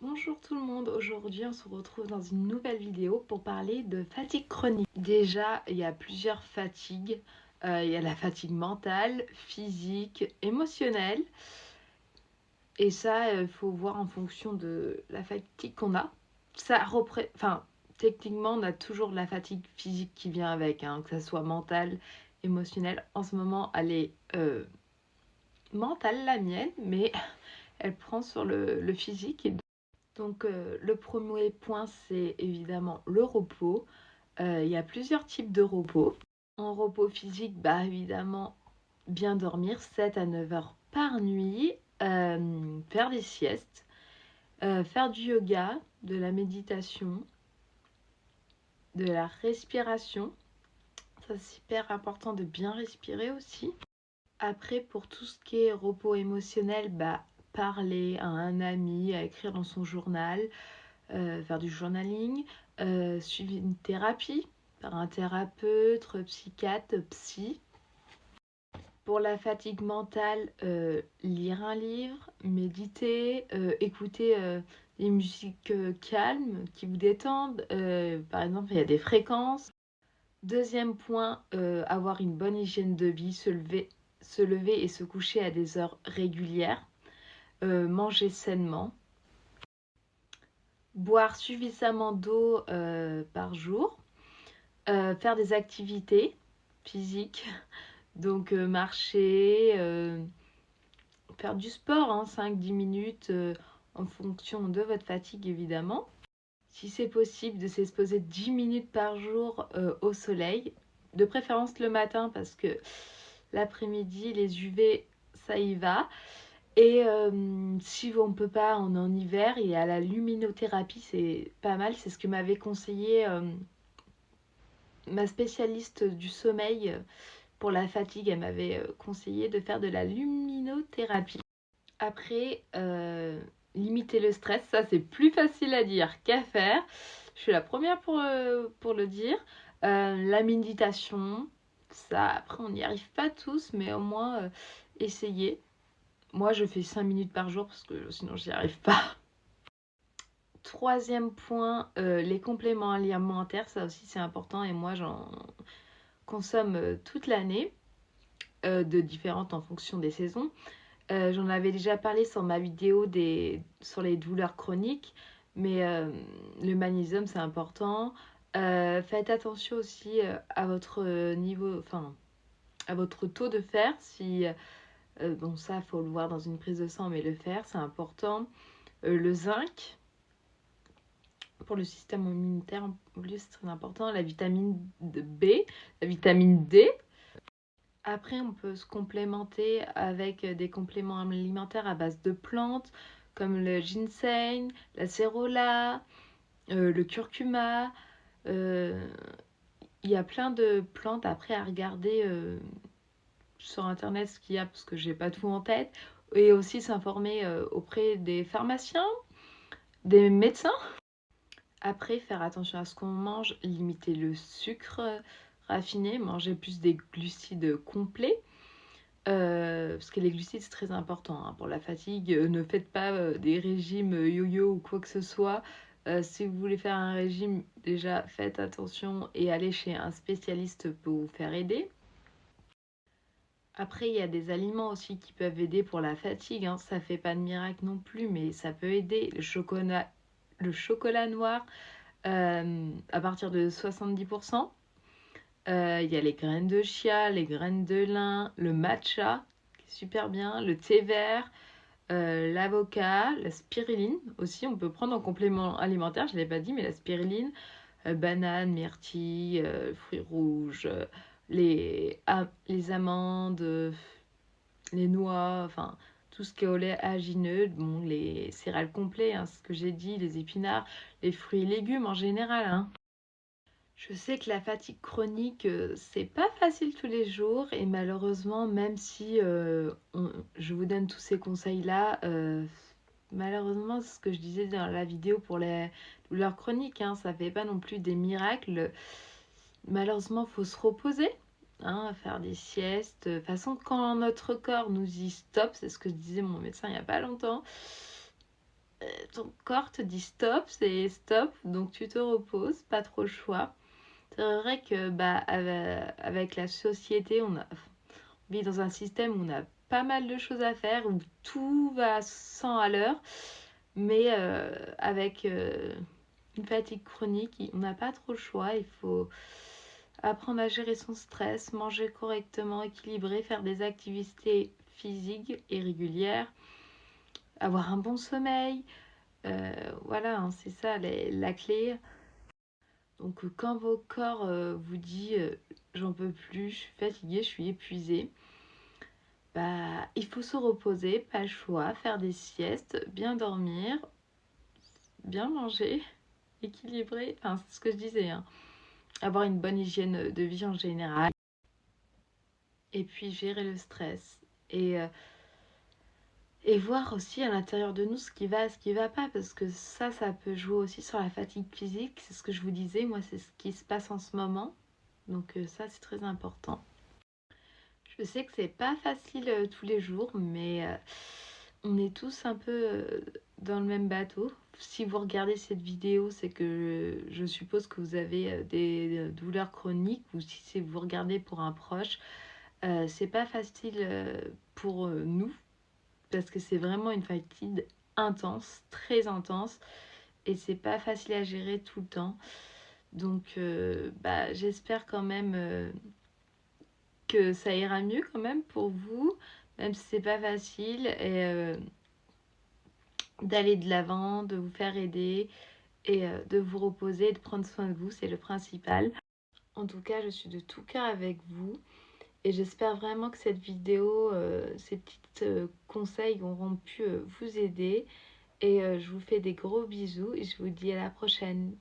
Bonjour tout le monde, aujourd'hui on se retrouve dans une nouvelle vidéo pour parler de fatigue chronique. Déjà, il y a plusieurs fatigues. Il y a la fatigue mentale, physique, émotionnelle. Et ça, il faut voir en fonction de la fatigue qu'on a. Enfin, techniquement, on a toujours la fatigue physique qui vient avec, hein, que ça soit mentale, émotionnelle. En ce moment, elle est mentale, la mienne, mais elle prend sur le physique. Donc le premier point, c'est évidemment le repos. Il y a plusieurs types de repos. En repos physique, bah évidemment, bien dormir 7 à 9 heures par nuit, faire des siestes, faire du yoga, de la méditation, de la respiration. Ça, c'est super important de bien respirer aussi. Après, pour tout ce qui est repos émotionnel, bah parler à un ami, à écrire dans son journal, faire du journaling, suivre une thérapie par un thérapeute, psychiatre, psy. Pour la fatigue mentale, lire un livre, méditer, écouter des musiques calmes qui vous détendent. Par exemple, il y a des fréquences. Deuxième point, avoir une bonne hygiène de vie, se lever et se coucher à des heures régulières, manger sainement, boire suffisamment d'eau par jour, faire des activités physiques, donc marcher, faire du sport, hein, 5-10 minutes en fonction de votre fatigue évidemment. Si c'est possible, de s'exposer 10 minutes par jour au soleil, de préférence le matin parce que l'après-midi, les UV, ça y va. Et si on ne peut pas, on est en hiver, et à la luminothérapie, c'est pas mal. C'est ce que m'avait conseillé ma spécialiste du sommeil pour la fatigue. Elle m'avait conseillé de faire de la luminothérapie. Après, limiter le stress, ça c'est plus facile à dire qu'à faire. Je suis la première pour le dire. La méditation, ça, après on n'y arrive pas tous, mais au moins essayer. Moi, je fais 5 minutes par jour parce que sinon, j'y arrive pas. Troisième point, les compléments alimentaires. Ça aussi, c'est important. Et moi, j'en consomme toute l'année, de différentes en fonction des saisons. J'en avais déjà parlé sur ma vidéo sur les douleurs chroniques. Mais le magnésium, c'est important. Faites attention aussi à votre niveau, enfin, à votre taux de fer. Si, bon, ça, il faut le voir dans une prise de sang, mais le fer, c'est important. Le zinc, pour le système immunitaire, en plus, c'est très important. La vitamine B, la vitamine D. Après, on peut se complémenter avec des compléments alimentaires à base de plantes, comme le ginseng, la cérola, le curcuma. Il y a plein de plantes après à regarder sur internet ce qu'il y a, parce que j'ai pas tout en tête. Et aussi s'informer auprès des pharmaciens, des médecins. Après, faire attention à ce qu'on mange, limiter le sucre raffiné, manger plus des glucides complets. Parce que les glucides, c'est très important hein, pour la fatigue. Ne faites pas des régimes yo-yo ou quoi que ce soit. Si vous voulez faire un régime, déjà faites attention et allez chez un spécialiste pour vous faire aider. Après, il y a des aliments aussi qui peuvent aider pour la fatigue. Hein. Ça fait pas de miracle non plus, mais ça peut aider. Le chocolat noir, à partir de 70%. Il y a les graines de chia, les graines de lin, le matcha, qui est super bien, le thé vert, l'avocat, la spiruline aussi, on peut prendre en complément alimentaire, je ne l'ai pas dit, mais la spiruline, banane, myrtille, fruits rouges, les amandes, les noix, enfin tout ce qui est oléagineux, bon, les céréales complets, hein, ce que j'ai dit, les épinards, les fruits et légumes en général. Hein. Je sais que la fatigue chronique, c'est pas facile tous les jours et malheureusement, même si je vous donne tous ces conseils-là, malheureusement, c'est ce que je disais dans la vidéo pour les douleurs chroniques, hein, ça fait pas non plus des miracles. Malheureusement, il faut se reposer, hein, faire des siestes. De toute façon, quand notre corps nous dit stop, c'est ce que disait mon médecin il n'y a pas longtemps, ton corps te dit stop, c'est stop, donc tu te reposes, pas trop le choix. C'est vrai que avec la société, on vit dans un système où on a pas mal de choses à faire, où tout va 100 à l'heure, mais avec une fatigue chronique, on n'a pas trop le choix. Il faut apprendre à gérer son stress, manger correctement, équilibrer, faire des activités physiques et régulières, avoir un bon sommeil. Voilà, hein, c'est ça la clé. Donc quand vos corps vous dit j'en peux plus, je suis fatiguée, je suis épuisée, il faut se reposer, pas le choix, faire des siestes, bien dormir, bien manger, équilibrer, enfin c'est ce que je disais, hein. Avoir une bonne hygiène de vie en général, et puis gérer le stress. Et voir aussi à l'intérieur de nous ce qui va pas, parce que ça peut jouer aussi sur la fatigue physique. C'est ce que je vous disais, moi c'est ce qui se passe en ce moment. Donc ça c'est très important. Je sais que c'est pas facile tous les jours, mais on est tous un peu dans le même bateau. Si vous regardez cette vidéo, c'est que je suppose que vous avez des douleurs chroniques, ou si vous regardez pour un proche, c'est pas facile pour nous, parce que c'est vraiment une fatigue intense, très intense, et c'est pas facile à gérer tout le temps. Donc j'espère quand même que ça ira mieux quand même pour vous, même si c'est pas facile, et d'aller de l'avant, de vous faire aider, et de vous reposer, de prendre soin de vous, c'est le principal. En tout cas, je suis de tout cœur avec vous, et j'espère vraiment que cette vidéo, ces petits conseils auront pu vous aider, et je vous fais des gros bisous, et je vous dis à la prochaine.